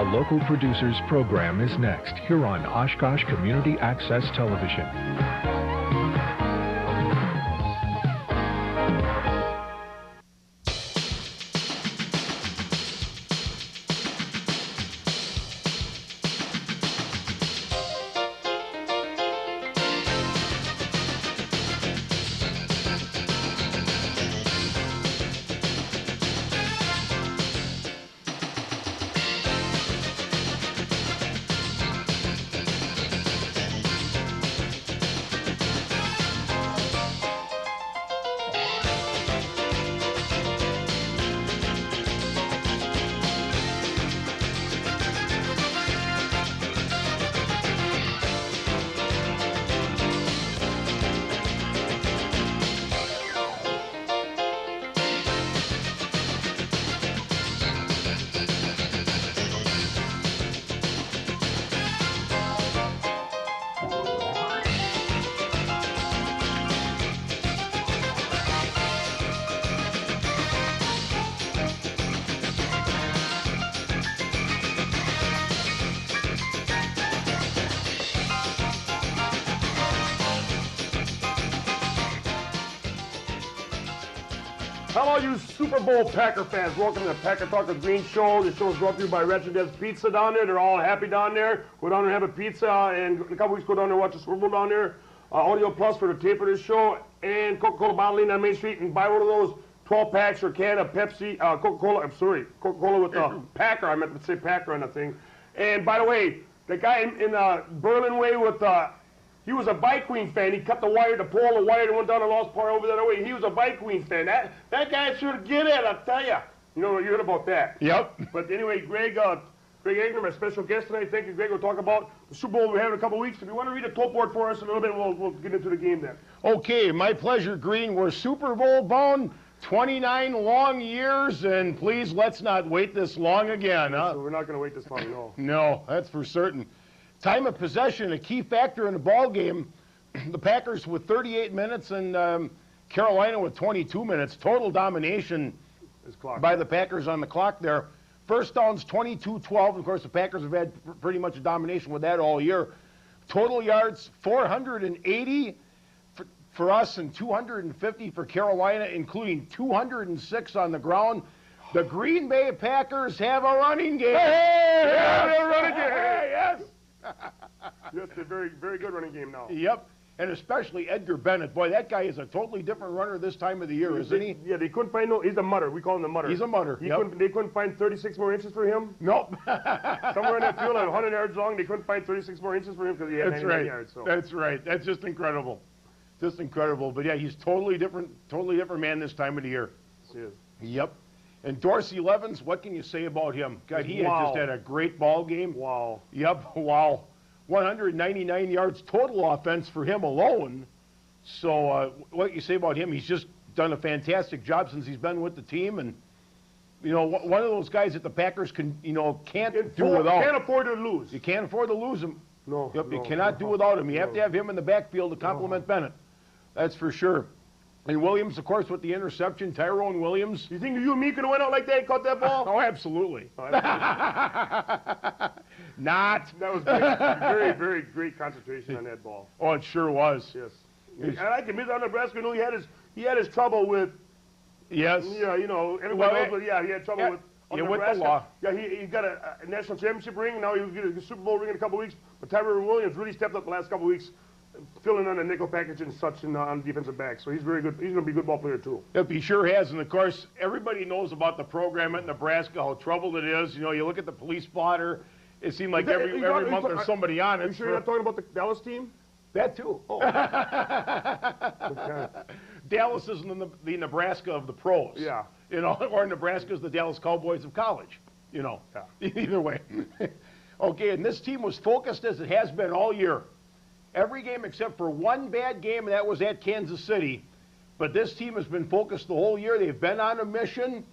local producer's program is next here on Oshkosh Community Access Television. Hello, you Super Bowl Packer fans. Welcome to the Packer Talk with Green Show. The show is brought to you by Retrodes Pizza down there. They're all happy down there. Go down there and have a pizza, and in a couple weeks go down there and watch the Super Bowl down there. Audio Plus for the tape of this show, and Coca-Cola bottling on Main Street, and buy one of those 12 packs or can of Pepsi, Coca-Cola, Coca-Cola with the Packer. I meant to say Packer on the thing. And by the way, the guy in Berlin Way with he was a Bike Queen fan. He cut the wire, the pole, the wire that went down the Lost Part over that way. He was a Bike Queen fan. That guy should get it, I'll tell you. You know, you heard about that. Yep. But anyway, Greg Agner, my special guest tonight. Thank you, Greg. We'll talk about the Super Bowl we have in a couple weeks. If you want to read the top board for us a little bit, we'll get into the game then. Okay, my pleasure, Green. We're Super Bowl bound, 29 long years, and please, let's not wait this long again. Huh? So we're not going to wait this long, no. No, that's for certain. Time of possession, a key factor in the ball game. The Packers with 38 minutes and Carolina with 22 minutes. Total domination by the Packers on the clock there. First downs 22-12. Of course, the Packers have had pretty much a domination with that all year. Total yards 480 for us and 250 for Carolina, including 206 on the ground. The Green Bay Packers have a running game. Hey, yes. a running game. Hey, yes. Yes, a very, very good running game now. Yep, and especially Edgar Bennett. Boy, that guy is a totally different runner this time of the year, isn't he? Yeah, they couldn't find he's a mutter. We call him the mutter. He's a mutter, They couldn't find 36 more inches for him? Nope. Somewhere in that field, 100 yards long, they couldn't find 36 more inches for him because he had 99 yards. So. That's right. That's just incredible. Just incredible. But yeah, he's totally different man this time of the year. Yes, he is. Yep. And Dorsey Levens, what can you say about him? God, he had just had a great ball game. Wow. Yep, wow. 199 yards total offense for him alone. So what you say about him, he's just done a fantastic job since he's been with the team. And, you know, one of those guys that the Packers can't do without. Can't afford to lose. You can't afford to lose him. No. Yep, you cannot do without him. You have to have him in the backfield to complement Bennett. That's for sure. And Williams, of course, with the interception, Tyrone Williams. You think you and me could have went out like that and caught that ball? Oh, absolutely. Not. That was very, very great concentration on that ball. Oh, it sure was. Yes. And I can admit on Nebraska, he had his trouble with. Yes. Yeah, you know, everybody else, but he had trouble with. With Nebraska. the law. Yeah, he got a national championship ring. Now he'll get a Super Bowl ring in a couple weeks. But Tyrone Williams really stepped up the last couple weeks, filling on the nickel package and such on defensive back. So he's very good. He's going to be a good ball player, too. Yep, he sure has. And, of course, everybody knows about the program at Nebraska, how troubled it is. You know, you look at the police blotter. It seemed like every month there's somebody on it. Are you sure you're not talking about the Dallas team? That, too. Oh. Okay. Dallas is the Nebraska of the pros. Yeah. You know, or Nebraska is the Dallas Cowboys of college. You know. Yeah. Either way. Okay, and this team was focused as it has been all year. Every game except for one bad game, and that was at Kansas City. But this team has been focused the whole year. They've been on a mission.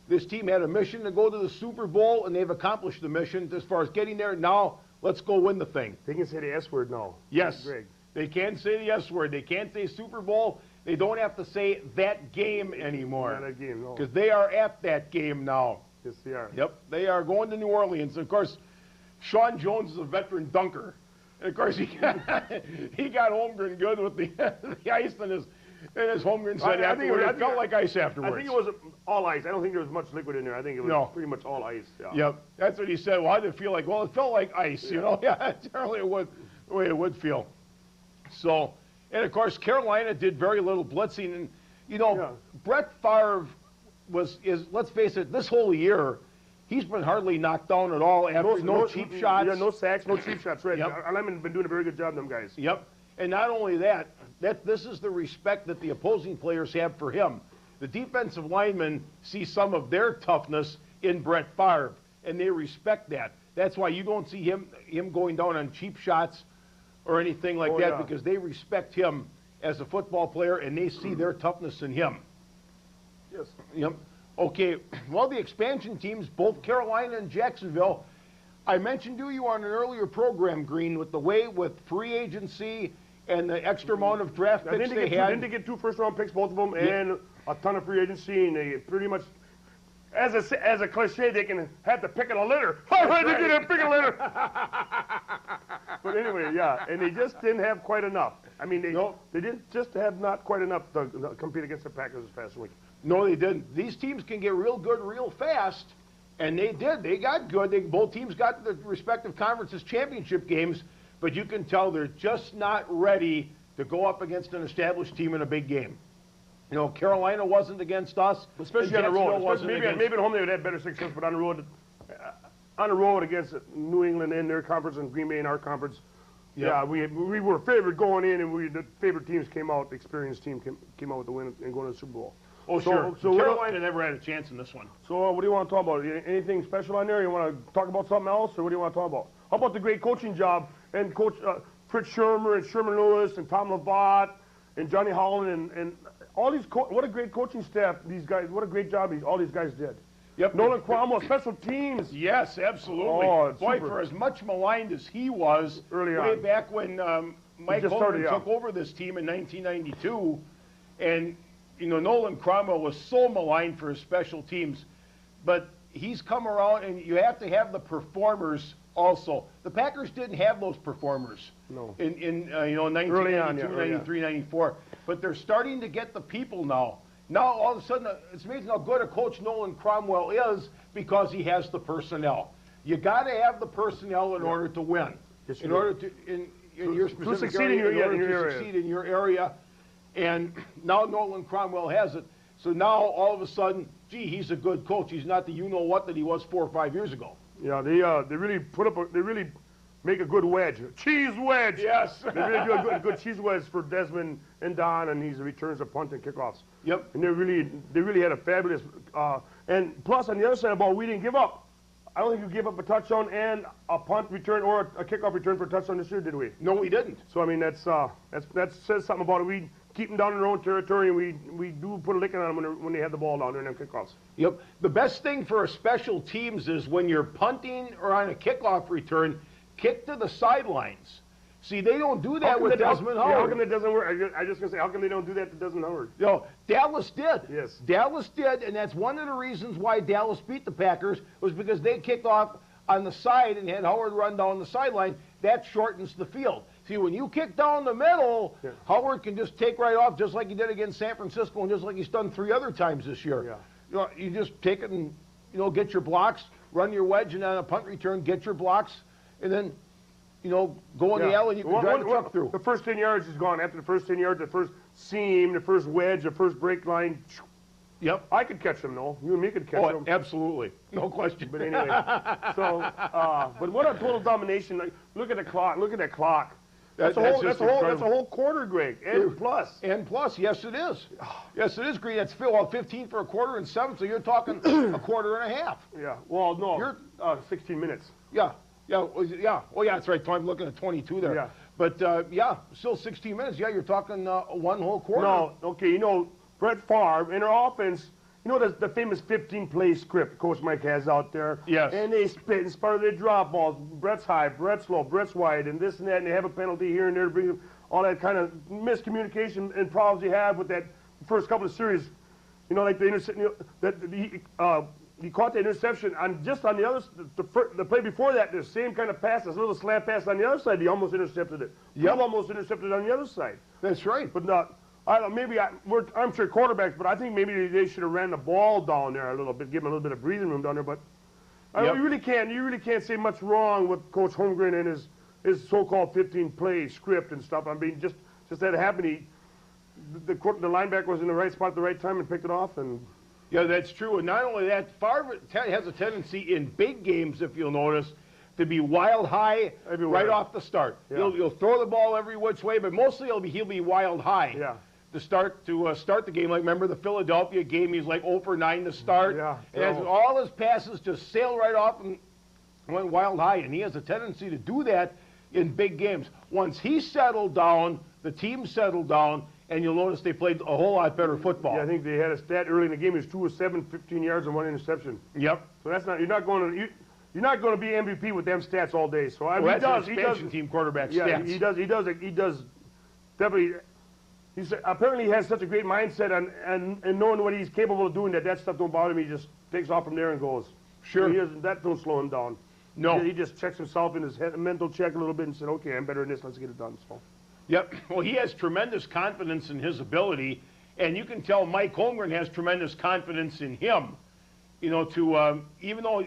This team had a mission to go to the Super Bowl, and they've accomplished the mission as far as getting there. Now, let's go win the thing. They can say the S word now. Yes. Greg. They can't say the S word. They can't say Super Bowl. They don't have to say that game anymore. Not that game, no. Because they are at that game now. Yes, they are. Yep, they are going to New Orleans. Of course, Sean Jones is a veteran dunker. And of course, he got Holmgren good with the ice in his Holmgren said it felt like ice afterwards. I think it was all ice. I don't think there was much liquid in there. I think it was pretty much all ice. Yeah. Yep, that's what he said. Well, how did it feel like? Well, it felt like ice, you know? Yeah, generally it would, the way it would feel. So, and of course, Carolina did very little blitzing. And, you know, Brett Favre let's face it, this whole year, he's been hardly knocked down at all. After no cheap shots. Yeah, no sacks, no cheap shots. Right. Yep. Our linemen have been doing a very good job, them guys. Yep. And not only that, this is the respect that the opposing players have for him. The defensive linemen see some of their toughness in Brett Favre, and they respect that. That's why you don't see him going down on cheap shots or anything like that, because they respect him as a football player, and they see their toughness in him. Yes. Yep. Okay, well, the expansion teams, both Carolina and Jacksonville, I mentioned to you on an earlier program, Green, with free agency and the extra amount of draft picks they had. Didn't they get 2 first-round picks, both of them, and a ton of free agency, and they pretty much, as a cliche, they can have to pick of the litter. All right, they get a pick of the litter. But anyway, yeah, and they just didn't have quite enough. I mean, they didn't just have not quite enough to compete against the Packers this past week. No, they didn't. These teams can get real good real fast, and they did. They got good. Both teams got the respective conferences championship games, but you can tell they're just not ready to go up against an established team in a big game. You know, Carolina wasn't against us, especially on the road. Maybe at home they would have better success, but on the road against New England in their conference and Green Bay in our conference, yeah, we were favored going in, and the favorite teams came out. The experienced team came out with the win and going to the Super Bowl. Oh, sure. So Carolina never had a chance in this one. So what do you want to talk about? Anything special on there? You want to talk about something else, or what do you want to talk about? How about the great coaching job and Coach Fritz Shermer and Sherman Lewis and Tom Lavatt and Johnny Holland and all these what a great coaching staff these guys. What a great job all these guys did. Yep. Nolan Cromwell, special teams. Yes, absolutely. Oh, boy, for as much maligned as he was way back when Mike Holmgren took over this team in 1992, and you know, Nolan Cromwell was so maligned for his special teams, but he's come around, and you have to have the performers also. The Packers didn't have those performers in 1992, 93, 94, but they're starting to get the people now. Now, all of a sudden, it's amazing how good a coach Nolan Cromwell is because he has the personnel. You got to have the personnel in order to win. Yes, in order to, in your specific area, to succeed in your area. And now Nolan Cromwell has it. So now, all of a sudden, gee, he's a good coach. He's not the you-know-what that he was 4 or 5 years ago. Yeah, they really they really make a good wedge. Cheese wedge! Yes. They really do a good cheese wedge for Desmond and Don, and he returns a punt and kickoffs. Yep. And they really had a fabulous, and plus on the other side of the ball, we didn't give up. I don't think we gave up a touchdown and a punt return or a kickoff return for a touchdown this year, did we? No, we didn't. So, I mean, that says something about it. We keep them down in their own territory, and we do put a licking on them when they have the ball down there in them kickoffs. Yep. The best thing for special teams is when you're punting or on a kickoff return, kick to the sidelines. See, they don't do that with Desmond Howard. How come that doesn't work? I was just going to say, how come they don't do that to Desmond Howard? You know, Dallas did. Yes. Dallas did, and that's one of the reasons why Dallas beat the Packers was because they kicked off on the side and had Howard run down the sideline. That shortens the field. See, when you kick down the middle, Howard can just take right off just like he did against San Francisco and just like he's done 3 other times this year. Yeah. You know, you just take it and, you know, get your blocks, run your wedge, and on a punt return, get your blocks, and then, you know, go in the alley and you can drive the truck through. The first 10 yards is gone. After the first 10 yards, the first seam, the first wedge, the first break line. Yep. I could catch them, though. You and me could catch them. Absolutely. No question. But anyway, but what a total domination. Like, look at the clock. Look at that clock. That's a whole quarter, Greg. And plus. And plus, yes, it is. Yes, it is, Green. That's 15 for a quarter and 7, so you're talking a quarter and a half. Yeah. Well, no. You're 16 minutes. Yeah. Yeah. Yeah. Oh, yeah, that's right. I'm looking at 22 there. Yeah. But, yeah, still 16 minutes. Yeah, you're talking one whole quarter. No. Okay, you know, Brett Favre, in our offense, you know the famous 15-play script Coach Mike has out there? Yes. And they spit and part of their drop balls. Brett's high, Brett's low, Brett's wide, and this and that, and they have a penalty here and there to bring all that kind of miscommunication and problems you have with that first couple of series. You know, like the intercept, he caught the interception on the other, the play before that, the same kind of pass, this little slant pass on the other side, he almost intercepted it. Yep. Almost intercepted on the other side. That's right. But not, I don't, maybe I'm sure quarterbacks, but I think maybe they should have ran the ball down there a little bit, give him a little bit of breathing room down there. But you really can't say much wrong with Coach Holmgren and his so-called 15-play script and stuff. I mean, just that happened. The linebacker was in the right spot at the right time and picked it off. And yeah, that's true. And not only that, Favre has a tendency in big games, if you'll notice, to be wild high right off the start. Yeah. He'll throw the ball every which way, but mostly he'll be wild high. Yeah. To start the game. Like, remember the Philadelphia game? He's like 0 for 9 to start. Yeah. And all his passes just sail right off and went wild high. And he has a tendency to do that in big games. Once he settled down, the team settled down, and you'll notice they played a whole lot better football. Yeah, I think they had a stat early in the game. He was 2 of 7, 15 yards and 1 interception. Yep. So that's not you're not going to be MVP with them stats all day. So I mean, That's expansion team quarterback yeah, stats. he does definitely. Apparently he has such a great mindset and knowing what he's capable of doing that stuff don't bother me. He just takes off from there and goes. Sure. That don't slow him down. No. He just checks himself in his mental check a little bit and said, okay, I'm better than this. Let's get it done. So. Yep. Well, he has tremendous confidence in his ability, and you can tell Mike Holmgren has tremendous confidence in him. You know, to even though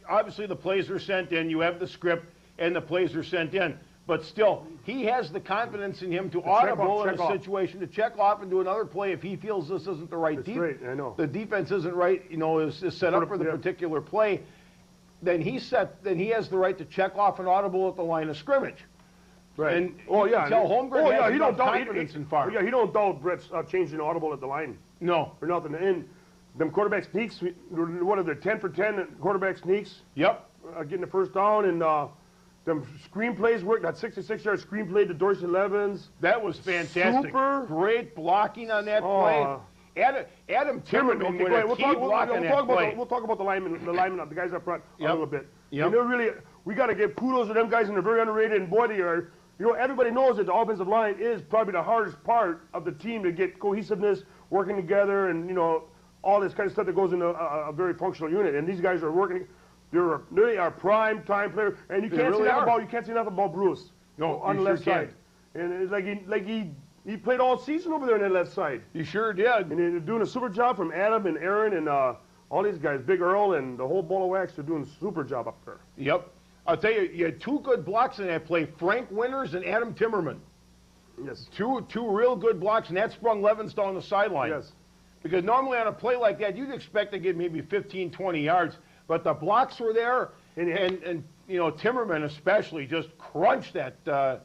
obviously the plays are sent in, you have the script and the plays are sent in, but still he has the confidence in him to audible in a situation to check off and do another play if he feels this isn't the right defense. I know. The defense isn't right. You know, is set up for the particular play. Then he has the right to check off an audible at the line of scrimmage. Right. And you can tell Holmgren has enough confidence in Favre. Yeah, he don't doubt Brett's changing audible at the line. No. For nothing. And them quarterback sneaks, what are they, 10 for 10 quarterback sneaks? Yep. Getting the first down, and them screenplays worked. That 66-yard screenplay to Dorsey Levens. That was fantastic. Super. Great blocking on that play. Adam Timmerman with a key block on that play. We'll talk about the linemen, the guys up front a little bit. Yep. And they're really, we got to give kudos to them guys, and they're very underrated. And boy, they are. You know, everybody knows that the offensive line is probably the hardest part of the team to get cohesiveness, working together, and, you know, all this kind of stuff that goes into a very functional unit. And these guys are working. They are prime time players, and you can't see nothing about Bruce. No, on the left side. And it's like he played all season over there on that left side. He sure did. And they're doing a super job from Adam and Aaron and all these guys, Big Earl and the whole ball of wax. They're doing a super job up there. Yep. I'll tell you, you had 2 good blocks in that play, Frank Winters and Adam Timmerman. Yes. Two real good blocks, and that sprung Levens down the sideline. Yes. Because normally on a play like that, you'd expect to get maybe 15, 20 yards. But the blocks were there, and you know, Timmerman especially just crunched that,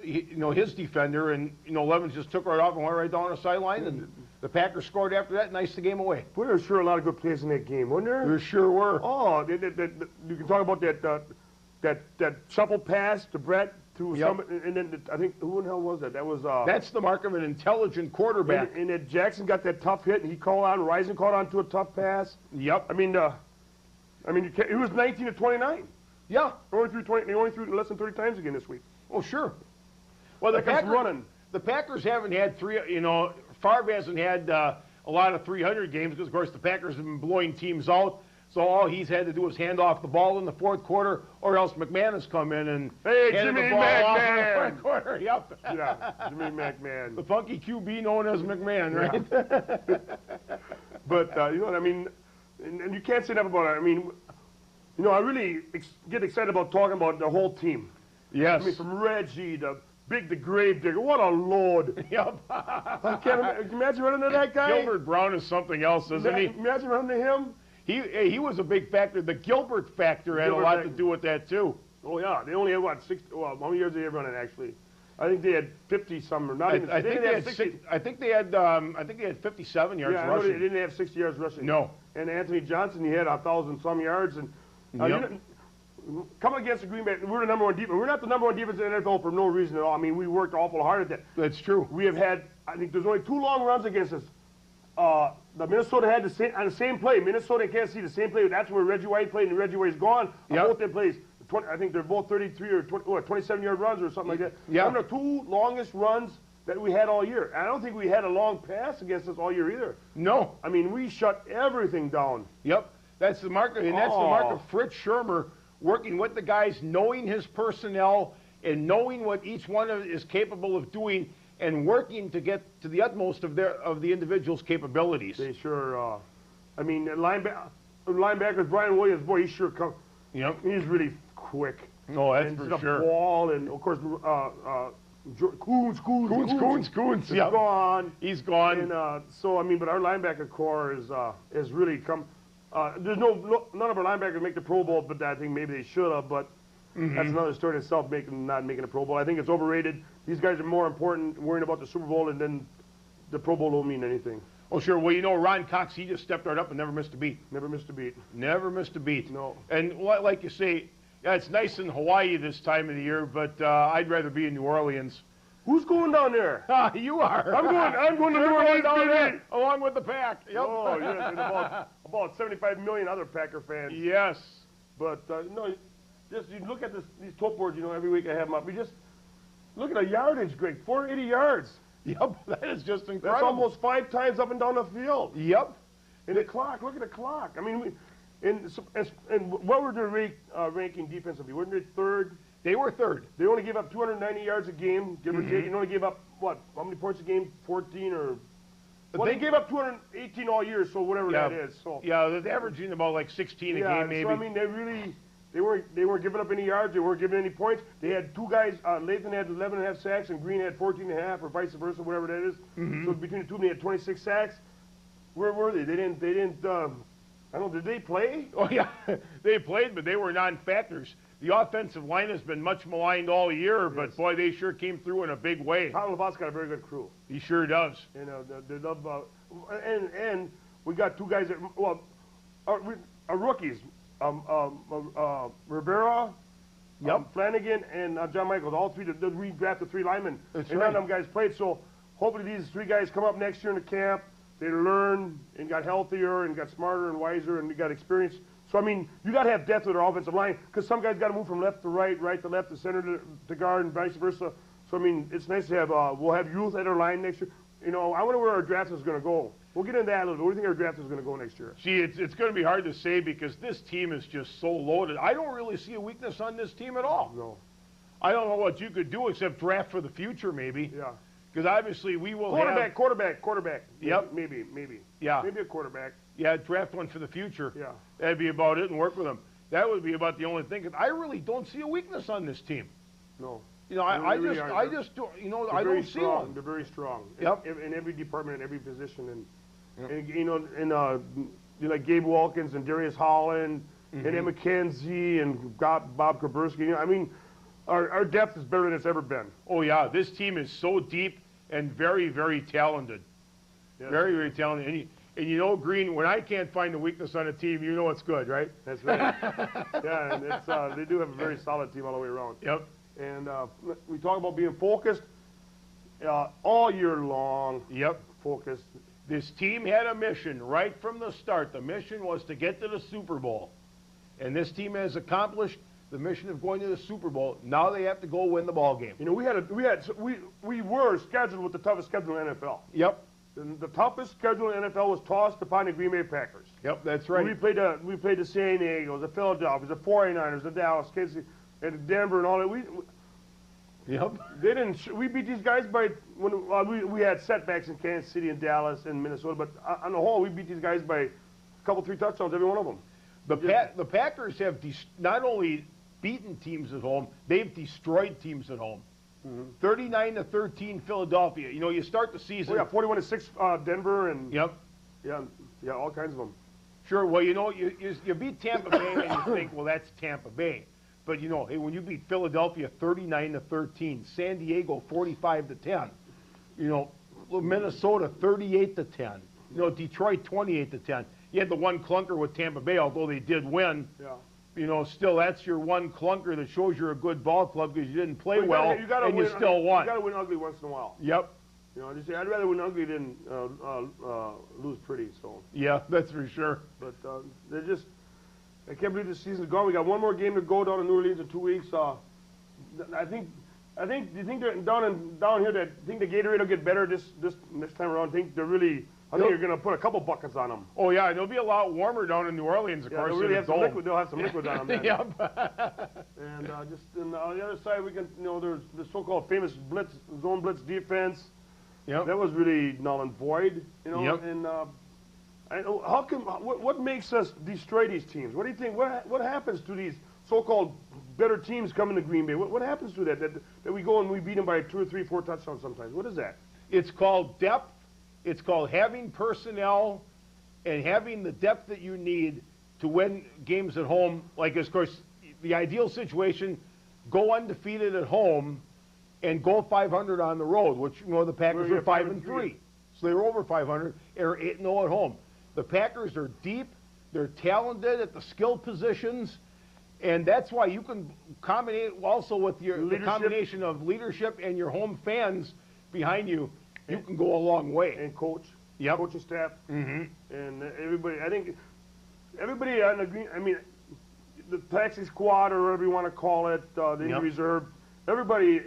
his defender, and, you know, Levens just took right off and went right down the sideline, and the Packers scored after that, and iced the game away. Boy, there were sure a lot of good plays in that game, wasn't there? There sure were. Oh, you can talk about that shuffle pass to Brett to some, and then I think, who in the hell was that? That was that's the mark of an intelligent quarterback. And then Jackson got that tough hit, and he Rising caught on to a tough pass. Yep. I mean, it was 19 to 29. Yeah. They only threw less than 30 times again this week. Oh, sure. Well, the Packers haven't had Favre hasn't had a lot of 300 games because, of course, the Packers have been blowing teams out. So all he's had to do is hand off the ball in the fourth quarter, or else McMahon has come in and handed the ball off in the fourth quarter. Yep. Yeah, Jimmy McMahon. The funky QB known as McMahon, right? Yeah. But, you know what I mean? And you can't say enough about it. I mean, you know, I really get excited about talking about the whole team. Yes. I mean, from Reggie to Big the Gravedigger. What a load. Yep. I can't imagine running to that guy. Gilbert Brown is something else, isn't he? Imagine running to him. He was a big factor. The Gilbert factor had a lot to do with that, too. Oh, yeah. They only had, what, 60? Well, how many years did they have running, actually? I think they had 50-some, or not even. I think they had 57 yards rushing. They didn't have 60 yards rushing. No. And Anthony Johnson, he had 1,000-some yards. And coming against the Green Bay, we're the number one defense. We're not the number one defense in the NFL for no reason at all. I mean, we worked awful hard at that. That's true. We have had, I think there's only 2 long runs against us. The Minnesota had on the same play. Minnesota and Kansas City, the same play. That's where Reggie White played, and Reggie White's gone. Both their plays. I think they're both 33 or 27-yard runs or something like that. Yeah. Them are the 2 longest runs that we had all year. And I don't think we had a long pass against us all year either. No. I mean, we shut everything down. Yep. That's the mark, and that's the mark of Fritz Schermer working with the guys, knowing his personnel and knowing what each one is capable of doing, and working to get to the utmost of the individual's capabilities. They sure. I mean, linebackers Brian Williams, boy, he sure come. Yep. He's really quick. No, that's and for the sure. Ball, and of course, Coons. He's Yep. Gone. He's gone. And so I mean, but our linebacker core is really come. There's none of our linebackers make the Pro Bowl, but I think maybe they should have. But that's another story in itself, not making a Pro Bowl. I think it's overrated. These guys are more important, worrying about the Super Bowl, and then the Pro Bowl don't mean anything. Oh, sure. Well, you know, Ron Cox, he just stepped right up and never missed a beat. Never missed a beat. Never missed a beat. No. And like you say, yeah, it's nice in Hawaii this time of the year, but I'd rather be in New Orleans. Who's going down there? You are. I'm going to New Orleans today. Along with the Pack. Yep. Oh, yes, and about 75 million other Packer fans. Yes. But, no, just you look at these top boards, you know, every week I have them up. We just look at the yardage, Greg, 480 yards. Yep, that is just incredible. That's almost 5 times up and down the field. Yep. And the clock, look at the clock. I mean, and what were their ranking defensively? Weren't they third? They were third. They only gave up 290 yards a game, give or take. And only gave up, what, how many points a game? 14 or... Well, they gave up 218 all year, so whatever that is. So yeah, they're averaging about like 16 a game, maybe. So, I mean, they weren't giving up any yards. They weren't giving any points. They had 2 guys. Lathan had 11.5 sacks, and Green had 14.5, or vice versa, whatever that is. So between the two of them, they had 26 sacks. Where were they? They didn't. I don't know. Did they play? Oh yeah, they played, but they were non-factors. The offensive line has been much maligned all year, but boy, they sure came through in a big way. Tom LaBatte's got a very good crew. He sure does. And they love. And we got 2 guys that are rookies. Rivera, Flanagan, and John Michaels. All 3. They redrafted 3 linemen. That's and right. none of them guys played. So hopefully these 3 guys come up next year in the camp. They learn and got healthier and got smarter and wiser and got experience. So, I mean, you got to have depth with our offensive line because some guys got to move from left to right, right to left, to center to guard, and vice versa. So, I mean, it's nice to have, we'll have youth at our line next year. You know, I wonder where our draft is going to go. We'll get into that a little bit. Where do you think our draft is going to go next year? See, it's going to be hard to say because this team is just so loaded. I don't really see a weakness on this team at all. No. I don't know what you could do except draft for the future, maybe. Yeah. Because obviously we will Quarterback. Yep. Maybe. Yeah. Maybe a quarterback. Yeah, draft one for the future. Yeah. That'd be about it and work with them. That would be about the only thing. 'Cause I really don't see a weakness on this team. No. You know, I just don't, you know, I don't see one. They're very strong. Yep. In every department, in every position. And you know, like Gabe Wilkins and Darius Holland and Ed McKenzie and Bob Kuberski. You know, I mean, our depth is better than it's ever been. Oh, yeah. This team is so deep and very, very talented. Yes. Very, very talented. And you know, Green, when I can't find a weakness on a team, you know it's good, right? That's right. Yeah, and it's, they do have a very solid team all the way around. Yep. And we talk about being focused all year long. Yep. Focused. This team had a mission right from the start. The mission was to get to the Super Bowl. And this team has accomplished the mission of going to the Super Bowl. Now they have to go win the ball game. You know, we were scheduled with the toughest schedule in the NFL. Yep. The toughest schedule in the NFL was tossed upon the Green Bay Packers. Yep, that's right. We played the San Diego, the Philadelphia, the 49ers, the Dallas, Kansas City, and Denver, and all that. We beat these guys by we had setbacks in Kansas City and Dallas and Minnesota, but on the whole, we beat these guys by a couple, 3 touchdowns, every one of them. The Packers have not only beaten teams at home, they've destroyed teams at home. 39-13 Philadelphia. You know, you start the season. Oh, yeah, 41-6 Denver, and yep. Yeah, all kinds of them. Sure. Well, you know, you beat Tampa Bay and you think, well, that's Tampa Bay. But you know, hey, when you beat Philadelphia 39-13, San Diego 45-10, you know, Minnesota 38-10, you know, Detroit 28-10. You had the one clunker with Tampa Bay, although they did win. Yeah. You know, still that's your one clunker that shows you're a good ball club because you didn't play well and you still won. You got to win ugly once in a while. Yep. You know, I'd rather win ugly than lose pretty. So. Yeah, that's for sure. But I can't believe this season's gone. We got one more game to go down in New Orleans in 2 weeks. I think you think they're down here that think the Gatorade will get better this next time around. I think they're really I think you're going to put a couple buckets on them. Oh, yeah, and it'll be a lot warmer down in New Orleans, of course. They'll really have some liquid. They'll have some liquid on them. Yep. And just on the other side, we can, there's the so-called famous zone blitz defense. Yep. That was really null and void. Yep. And how come? What makes us destroy these teams? What do you think? What happens to these so-called better teams coming to Green Bay? What happens to that we go and we beat them by 2 or 3, 4 touchdowns sometimes? What is that? It's called depth. It's called having personnel and having the depth that you need to win games at home. Like, of course, the ideal situation, go undefeated at home and go 500 on the road, which, the Packers were 5-3. So they were over 500, or 8-0 at home. The Packers are deep. They're talented at the skill positions. And that's why you can combine also with the combination of leadership and your home fans behind you. You can go a long way. And coach. Yep. Coaching staff. Mm-hmm. And everybody, I think, everybody on the Green, the taxi squad or whatever you want to call it, the injury reserve, everybody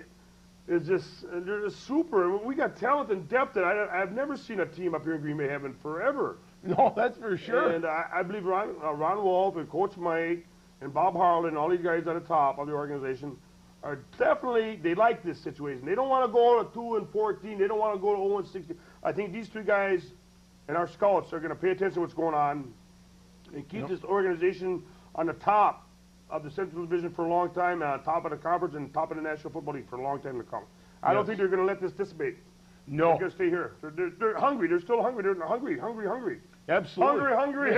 is they're just super. We got talent and depth that I've never seen a team up here in Green Bay having forever. No, that's for sure. And I believe Ron Wolf and Coach Mike and Bob Harlan and all these guys at the top of the organization are definitely, they like this situation. They don't want to go to 2-14. They don't want to go to 0-16. I think these three guys and our scouts are going to pay attention to what's going on and keep this organization on the top of the Central Division for a long time, top of the conference and top of the National Football League for a long time to come. I don't think they're going to let this dissipate. No. They're going to stay here. They're hungry. They're still hungry. They're hungry. Absolutely. Hungry.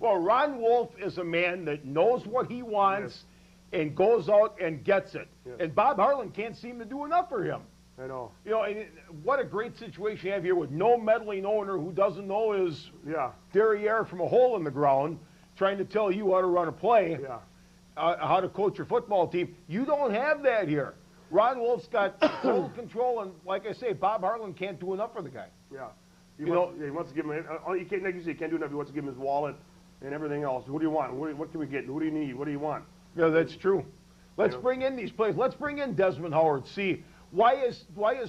Well, Ron Wolf is a man that knows what he wants and goes out and gets it. Yes. And Bob Harlan can't seem to do enough for him. I know. And what a great situation you have here with no meddling owner who doesn't know his derriere from a hole in the ground, trying to tell you how to run a play, how to coach your football team. You don't have that here. Ron Wolf's got total control, and like I say, Bob Harlan can't do enough for the guy. Yeah. He wants to give him, he can't, like you say, he can't do enough. He wants to give him his wallet and everything else. Who do you want? What can we get? Who do you need? What do you want? Yeah, that's true. Let's bring in these players. Let's bring in Desmond Howard. See, why is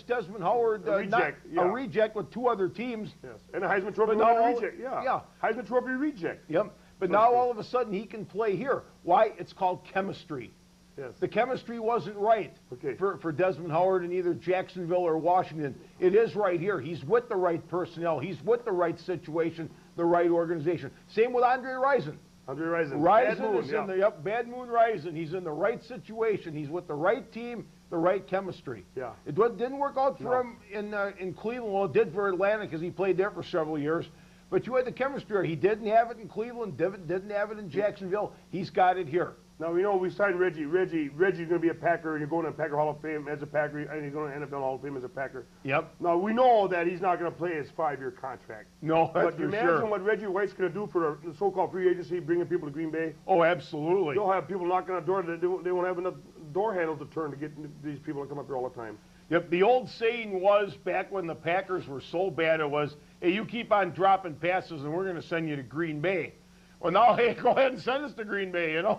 Desmond Howard a reject? A reject with 2 other teams? Yes, and a Heisman Trophy reject. Yeah. Heisman Trophy reject. Yep. But now all of a sudden he can play here. Why? It's called chemistry. Yes. The chemistry wasn't right for Desmond Howard in either Jacksonville or Washington. It is right here. He's with the right personnel. He's with the right situation, the right organization. Same with Andre Rison. Andre Rison. Rison is in the Bad Moon Rison. He's in the right situation. He's with the right team, the right chemistry. Yeah. It didn't work out for him in Cleveland. Well, it did for Atlanta because he played there for several years. But you had the chemistry. He didn't have it in Cleveland. Didn't have it in Jacksonville. He's got it here. Now, we signed Reggie. Reggie's going to be a Packer, and you're going to the Packer Hall of Fame as a Packer, and he's going to NFL Hall of Fame as a Packer. Yep. Now, we know that he's not going to play his 5-year contract. No, that's but imagine what Reggie White's going to do for the so-called free agency, bringing people to Green Bay. Oh, absolutely. You'll have people knocking on the door. They won't have enough door handles to turn to get these people to come up here all the time. Yep, the old saying was, back when the Packers were so bad, it was, hey, you keep on dropping passes, and we're going to send you to Green Bay. Well, now, hey, go ahead and send us to Green Bay, Yeah,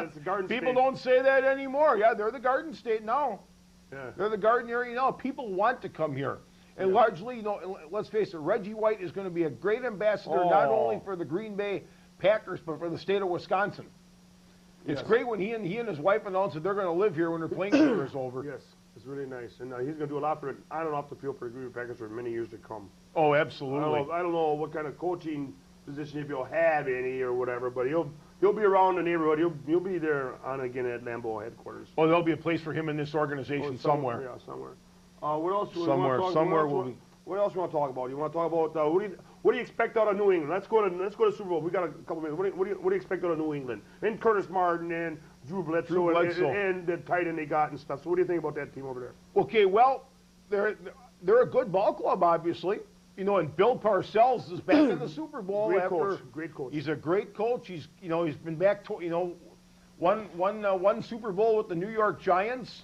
it's the Garden State. People don't say that anymore. Yeah, they're the Garden State now. Yeah. They're the Garden area now. People want to come here. And largely, let's face it, Reggie White is going to be a great ambassador, not only for the Green Bay Packers, but for the state of Wisconsin. It's great when he and his wife announced that they're going to live here when their playing career is over. Yes, it's really nice. And he's going to do a lot for it on and off the field for the Green Bay Packers for many years to come. Oh, absolutely. I don't know what kind of coaching position if he'll have any or whatever, but he'll be around the neighborhood. He'll be there on again at Lambeau headquarters. Oh, there'll be a place for him in this organization somewhere. Yeah, somewhere. What else? What else you want to talk about? You want to talk about what do you expect out of New England? Let's go to Super Bowl. We got a couple minutes. What do you expect out of New England? And Curtis Martin and Drew Bledsoe. And the tight end they got and stuff. So what do you think about that team over there? Okay, well, they're a good ball club, obviously. And Bill Parcells is back in the Super Bowl. Great coach. He's a great coach. He's been back to one Super Bowl with the New York Giants,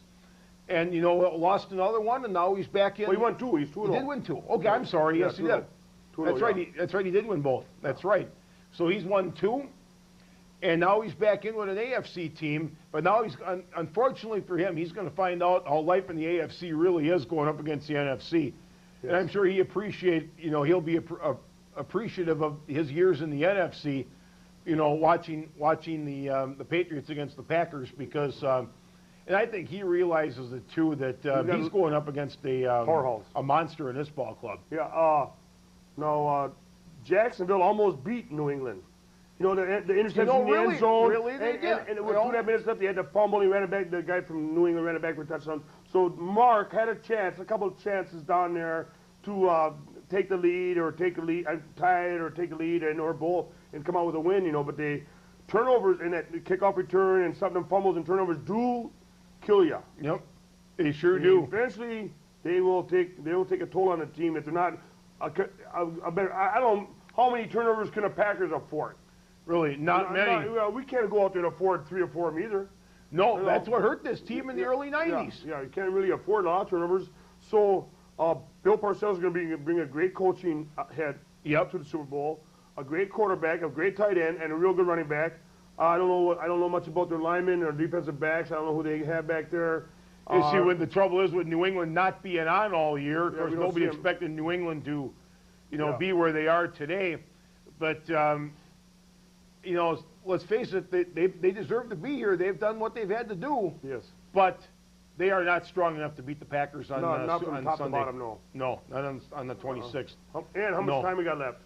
and lost another one, and now he's back in. Well, he won 2. He's 2. He did win 2. Okay, I'm sorry. Yes, he did. That's right. That's right. He did win both. That's right. So he's won 2, and now he's back in with an AFC team. But now unfortunately for him, he's going to find out how life in the AFC really is going up against the NFC. And I'm sure he'll be appreciative of his years in the NFC, watching the Patriots against the Packers because, and I think he realizes it too that he's going up against a monster in this ball club. Yeah. No, Jacksonville almost beat New England. The interception in the end zone. Really? And with 2.5 minutes left, they had to fumble. He ran it back. The guy from New England ran it back for a touchdown. So Mark had a couple of chances down there to take the lead or tie it or take the lead or both and come out with a win. But the turnovers and that kickoff return and some of them fumbles and turnovers do kill you. Yep, they sure do. Eventually, they will take a toll on the team if they're not. I don't know how many turnovers can the Packers afford. Really, not many. We can't go out there and afford 3 or 4 of them either. No, that's what hurt this team in the early 90s. Yeah, you can't really afford a lot of turnovers. So Bill Parcells is going to bring a great coaching head to the Super Bowl, a great quarterback, a great tight end, and a real good running back. I don't know much about their linemen or defensive backs. I don't know who they have back there. You see, what the trouble is with New England not being on all year. Of course, nobody expected New England to, be where they are today. But let's face it, they deserve to be here. They've done what they've had to do. Yes. But they are not strong enough to beat the Packers on not from on top Sunday. To bottom, no. No, not on the 26th. And how much time we got left?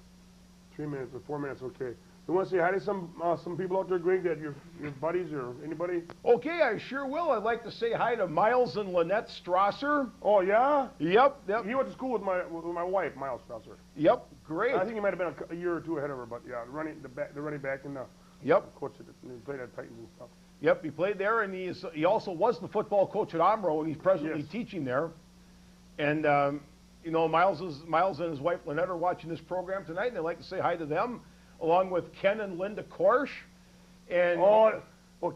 3 minutes or 4 minutes, okay. You want to say hi to some people out there, Greg, that your buddies or anybody? Okay, I sure will. I'd like to say hi to Miles and Lynette Strasser. Oh, yeah? Yep. He went to school with my wife, Miles Strasser. Yep, great. I think he might have been a year or two ahead of her, but yeah, the running back and the coach that he played at Titans and stuff. Yep, he played there, and he also was the football coach at Omro, and he's presently teaching there. And Miles and his wife Lynette are watching this program tonight, and I'd like to say hi to them, along with Ken and Linda Korsch. And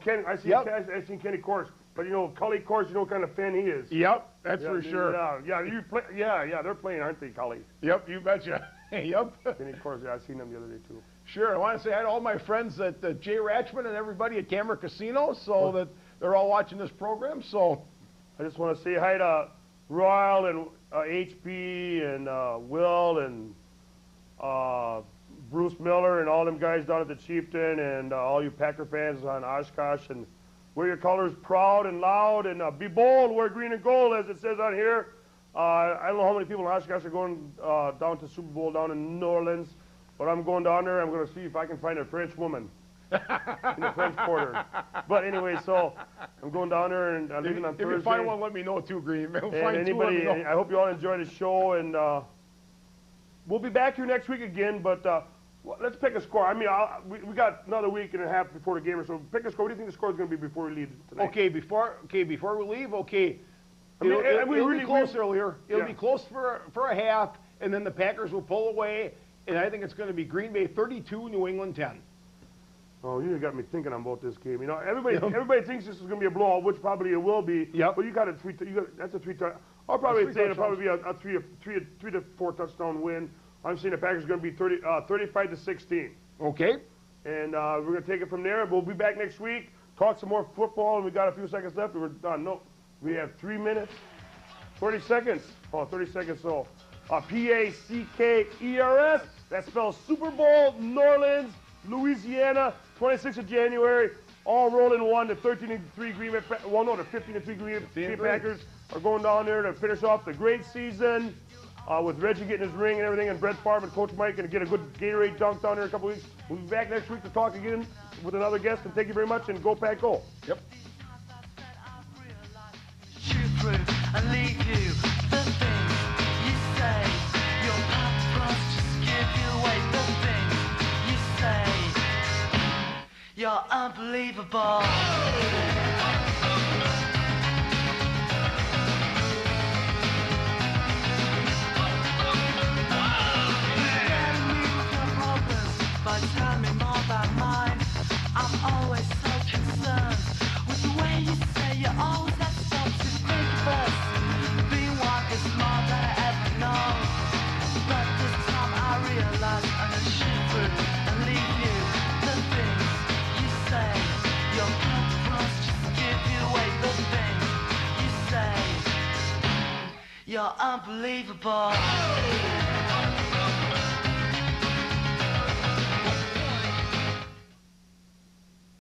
Ken, I've seen Kenny Korsch, but Cully Korsch, what kind of fan he is. Yep, that's for sure. They're playing, aren't they, Cully? Yep, you betcha. Yep. Kenny Korsch, I've seen them the other day too. Sure, I want to say hi to all my friends at Jay Ratchman and everybody at Tamara Casino, so that they're all watching this program. So I just want to say hi to Royal and HB and Will and Bruce Miller and all them guys down at the Chieftain and all you Packer fans on Oshkosh, and wear your colors proud and loud and be bold, wear green and gold as it says on here. I don't know how many people in Oshkosh are going down to Super Bowl down in New Orleans, but I'm going down there. I'm going to see if I can find a French woman in the French Quarter. But anyway, so I'm going down there and leaving on Thursday. If you find one, let me know too, Green. I hope you all enjoy the show, and we'll be back here next week again, but let's pick a score. I mean, we got another week and a half before the game, so pick a score. What do you think the score is going to be before we leave tonight? Okay, before we leave, it'll be close earlier. It'll be close for a half, and then the Packers will pull away, and I think it's going to be Green Bay 32, New England 10. Oh, you got me thinking about this game. Everybody thinks this is going to be a blowout, which probably it will be. Yep. But that's a 3 touchdown. I'll probably say it'll probably be a 3 to 4 touchdown win. I'm saying the Packers are going to be 35 to 16. Okay. And we're going to take it from there. We'll be back next week, talk some more football, and we got a few seconds left, and we're done. No, we have 3 minutes, 30 seconds. Oh, 30 seconds. So, Packers. That spells Super Bowl, New Orleans, Louisiana, 26th of January. All rolling one. The 13-3 Green Bay. The 15-3 Green Bay Packers are going down there to finish off the great season. With Reggie getting his ring and everything, and Brett Favre and Coach Mike going to get a good Gatorade dunk down there in a couple weeks. We'll be back next week to talk again with another guest, and thank you very much, and go Pack Go. Yep. And leave you the things you say. Your past just give you away. The things you say. You're unbelievable. But tell me more about mine. I'm always so concerned with the way you say you always have stuff to think first. Being one is more than I ever know. But this time I realize I'm gonna shoot through and leave you the things you say. Your past You're unbelievable.